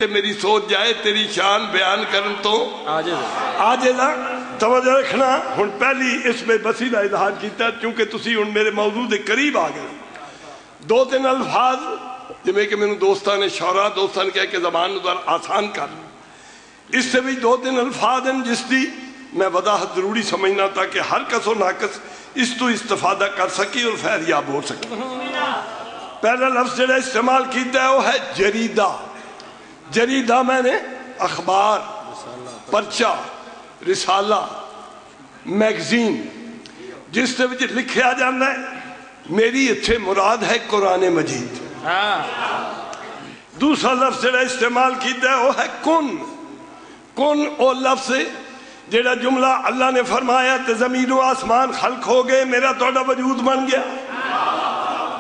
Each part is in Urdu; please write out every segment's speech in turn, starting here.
میری سوچ جائے تیری شان بیان کرن تو آجزہ توجہ رکھنا ہن پہلی اس میں بسیلہ اظہار کیتا چونکہ تسی ہن میرے موضوع دے قریب آ گئے دو تین الفاظ جمیں کہ میں نے دوستان شعراء دوستان کہہ کہ زبان ادھر آسان کر اس سے بھی دو تین الفاظ ہیں جس دی میں وضاحت ضروری سمجھنا تاکہ ہر کس و ناکس اس تو استفادہ کر سکی اور فیریاب ہو سکی پہلا لفظ جڑا استعمال کیتا ہے وہ ہے جریدہ جریدہ میں نے اخبار پرچہ رسالہ میگزین جس سے وجہ لکھیا جانا ہے میری اتھے مراد ہے قرآن مجید دوسرا لفظ جڑا استعمال کیتا ہے وہ ہے کن او لفظ جڑا جملہ اللہ نے فرمایا تے زمین و آسمان خلق ہو گئے میرا توڑا وجود بن گیا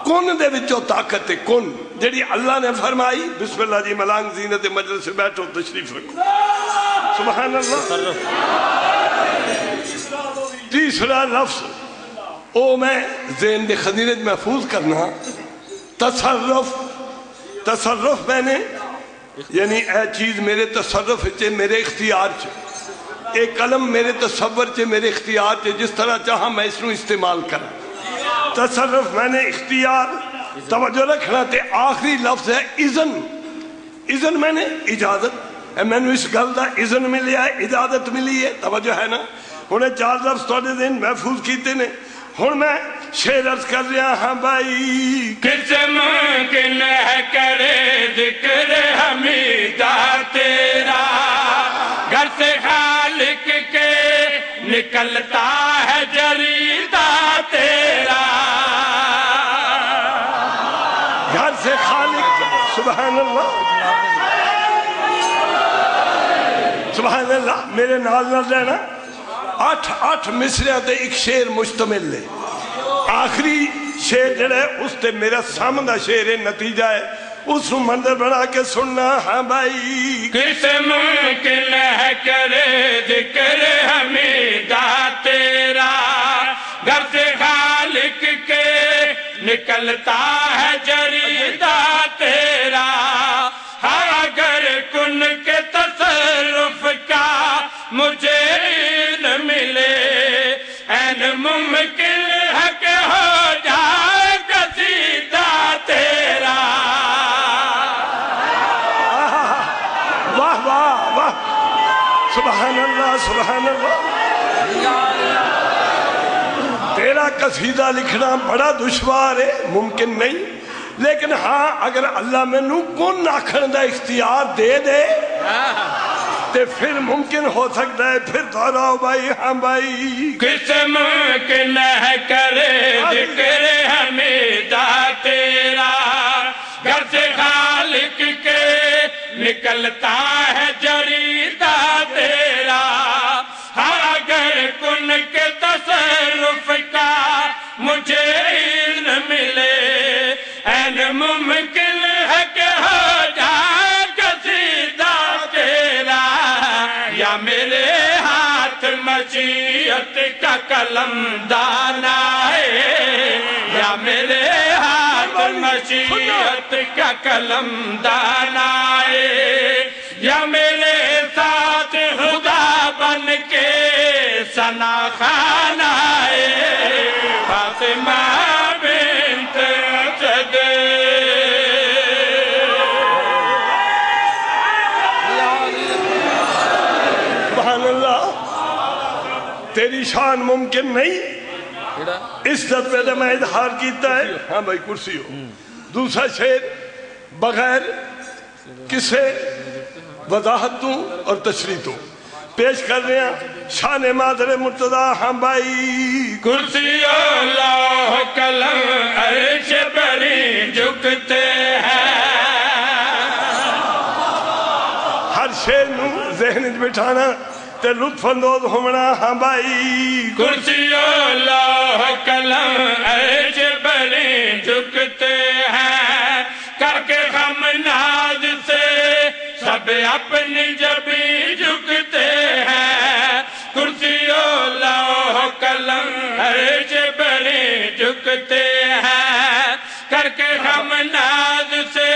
کن دے وچوں طاقت کن جڑی اللہ نے فرمائی بسم اللہ جی ملانگ زینت مجلس سے بیٹھو تشریف رکھو سبحان اللہ تیسرا لفظ او میں ذہن دے خزینے محفوظ کرنا تصرف میں نے یعنی اے چیز میرے تصرف چے میرے اختیار چے ایک قلم میرے تصور چے میرے اختیار چے جس طرح چاہا میں اس نو استعمال کرا تصرف میں نے اختیار توجہ رکھنا تے آخری لفظ ہے اذن میں نے اجازت میں نے اس گل دا اذن ملی ہے اجازت ملی ہے توجہ ہے نا انہیں چار لفظ توڑے دن محفوظ کیتے نے ہن میں شعر عرض کر رہا ہاں بھائی کس ممکن ہے کرے ذکر حمیدہ تیرا گھر سے خالق کے نکلتا ہے جریدہ تیرا گھر سے خالق سبحان اللہ سبحان اللہ میرے نال نہ رہنا آٹھ مصرعہ تے ایک شعر مشتمل لے آخری شعر جڑا ہے اس تے میرا سامنے شعر نتیجہ ہے اس منظر بنا کے سننا ہاں بھائی کس ممکن ہے کرے ذکر حمیدہ تیرا گھر سے خالق کے نکلتا ہے جریدہ تیرا اگر کن کے تصرف کا مجھے علم ملے این ممکن ہے کہ ہو جائے قصیدہ تیرا واہ واہ واہ سبحان اللہ سبحان اللہ تیرا قصیدہ لکھنا بڑا دشوار ہے ممکن نہیں لیکن ہاں اگر اللہ میں نو کن آکھن دا اختیار دے دے تے پھر ممکن ہو سکتا ہے پھر دہراؤ بھائی ہاں بھائی کس ممکن ہے کرے ذکر حمیدہ تیرا گھر سے خالق کے نکلتا ہے جریدہ تیرا اگر کن کے تصرف کا مجھے علم ملے این ممکن ہے کہ ہو جائے قصیدہ تیرا یا میرے ہاتھ مشیت کا قلم دانا ہے یا میرے ہاتھ مشیت کا قلم دانا ہے یا میرے ساتھ خدا بن کے ثنا خانہ ہے فاطمہ بنت اسد سبحان اللہ تیری شان ممکن نہیں اس جذبے نے میں اظہار کیتا ہے ہاں بھائی کرسی ہو دوسرا شعر بغیر کسے وضاحت دوں اور تشریح دوں پیش کر رہے ہیں شان مادر مرتضی ہاں بھائی کرسی اللہ قلم عرش بری جھکتے ہیں ہر شعر نو ذہن بٹھانا تے لطف اندوز ہونا ہاں بھائی کرسی اللہ قلم عرش بری جھکتے ہیں کر کے غم ناز سے سب اپنی جبیں جھکتے ہیں کرسی اللہ قلم عرش بری جھکتے ہیں کر کے غم ناز سے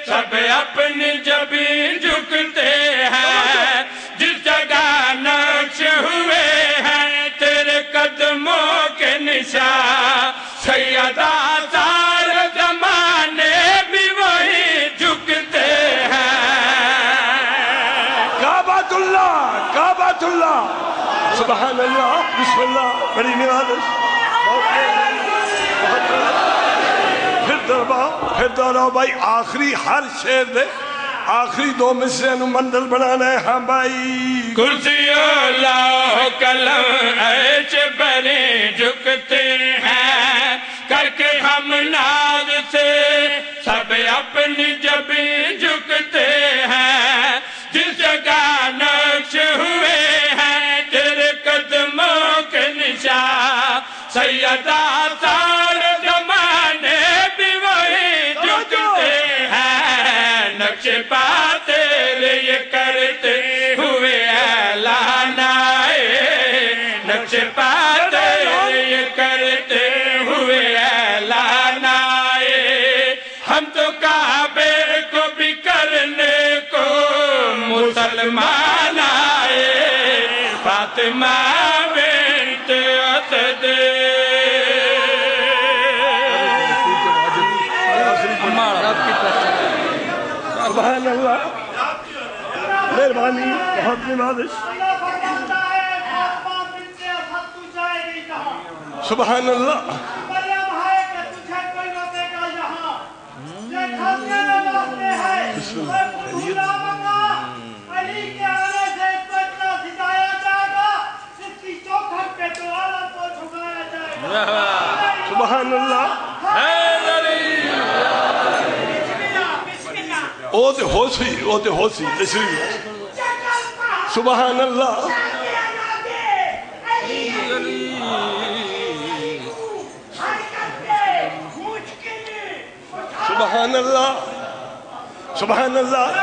سب اپنی جبیں جھکتے ہیں جس جگہ نقش ہوئے ہیں تیرے قدموں کے نشان سیدہ سارے زمانے بھی وہی جھکتے ہیں کعبۃ اللہ سبحان اللہ بسم اللہ بڑی نوازش پھر دہراؤ بھائی آخری ہر شعر دے آخری دو مصرے نو منزل بنانا ہے ہاں بھائی کرسی و لوح قلم عرش بری جھکتے ہیں کر کے ہم ناز سے سب اپنی جبیں جھکتے ہیں جس جگہ نقش ہوئے ہیں تیرے قدموں کے نشان سیدہ سارے زمانے بھی وہی جھکتے ہیں نقش پا تیرے یہ کرتے ہوئے اعلان آئے نقش پا تیرے یہ کرتے ہوئے اعلان آئے ہم تو کعبے کو بھی کرنے کو مسلمان آئے فاطمہ بنت اسد سبحان اللہ مہربانی بہت نوازش سبحان اللہ سبحان اللہ او تے ہو سی تشریف سبحان اللہ سبحان اللہ سبحان اللہ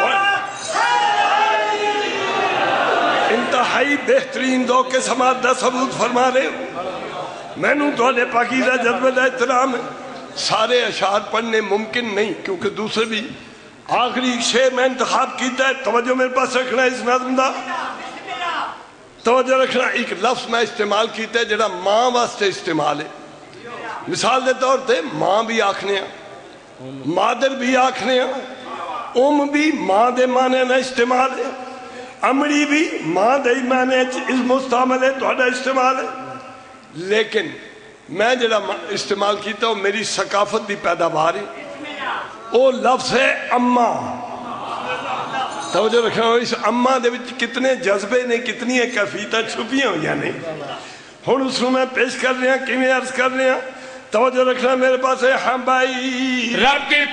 انتہائی بہترین ذوق کے سماعت دا ثبوت فرما رہے ہو میں نوں تواڈے پاکیزہ جذبے دا احترام ہے سارے اشعار پڑھنے ممکن نہیں کیونکہ دوسرے بھی آخری شعر میں انتخاب کیتا ہے توجہ میرے پاس رکھنا ہے اس نظم دا توجہ رکھنا ایک لفظ میں استعمال کیتا ہے جڑا ماں واسطے استعمال ہے مثال دے طور تے ماں بھی آکھنے ہیں مادر بھی آکھنے ہیں بھی ماں دے معنی نہ استعمال ہے امڑی بھی ماں دے معنی اس مستعمل ہے توڑا استعمال ہے لیکن میں جڑا استعمال کیتا ہوں میری ثقافت دی پیداوار ہے وہ لفظ ہے اماں توجہ رکھنا اس اماں دے وچ کتنے جذبے نے کتنی کیفیتاں چھپیاں ہوئی نہیں ہن اس میں پیش کر رہے ہیں کیویں عرض کر رہے ہیں توجہ رکھنا میرے پاس ہے ہاں بھائی رب کی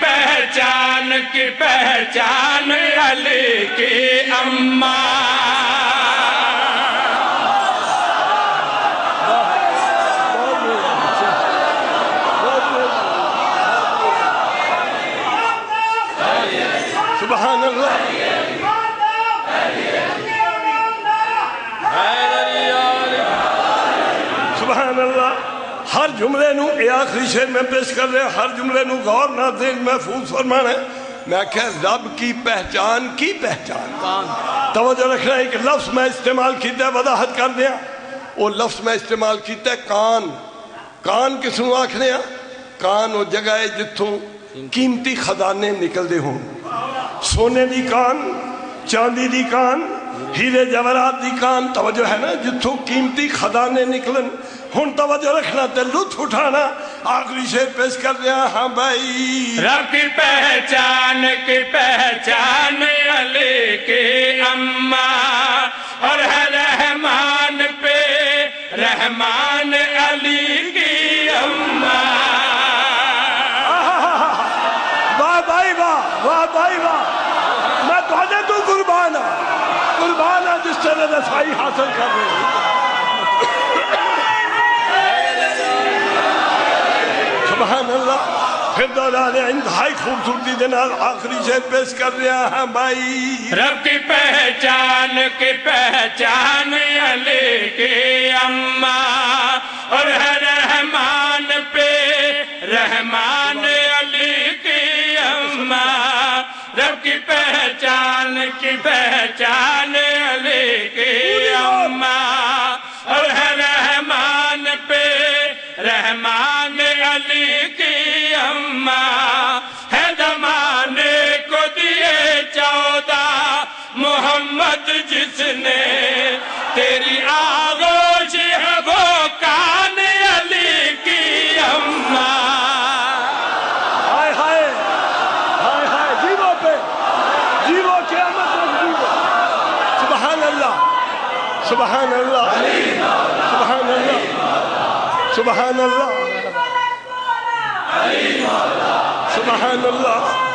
پہچان علی کی اماں سبحان اللہ سبحان اللہ ہر جملے نو اے آخری شعر میں پیش کر رہے ہیں ہر جملے نو غور نہ دل محفوظ فرمانا ہے میں کہہ رب کی پہچان توجہ رکھنا ہے ایک لفظ میں استعمال کیتا ہے وضاحت کر دیا وہ لفظ میں استعمال کیتا ہے کان کس نو آکھنے ہیں کان وہ جگہ ہے جتوں قیمتی خزانے نکل دے ہوں سونے دی کان چاندی دی کان ہیرے جواہرات دی کان توجہ ہے نا جتوں قیمتی خزانے نکلن ہن توجہ رکھنا تے لطف اٹھانا آخری شعر پیش کر رہا ہاں بھائی رب کی پہچان علی کی اماں اور ہے رحمان پہ رحمان علی کی اماں واہ بھائی واہ میں تھوڑے تو قربان ہاں جس طرح رسائی حاصل کر رہے ہیں سبحان اللہ پھر دوران انتہائی خوبصورتی دنال آخری شعر پیش کر رہا ہاں بھائی رب کی پہچان علی کی اماں اور ہے رحمان پہ رحمان علی کی اماں رب کی پہچان سبحان اللہ سبحان اللہ سبحان اللہ سبحان اللہ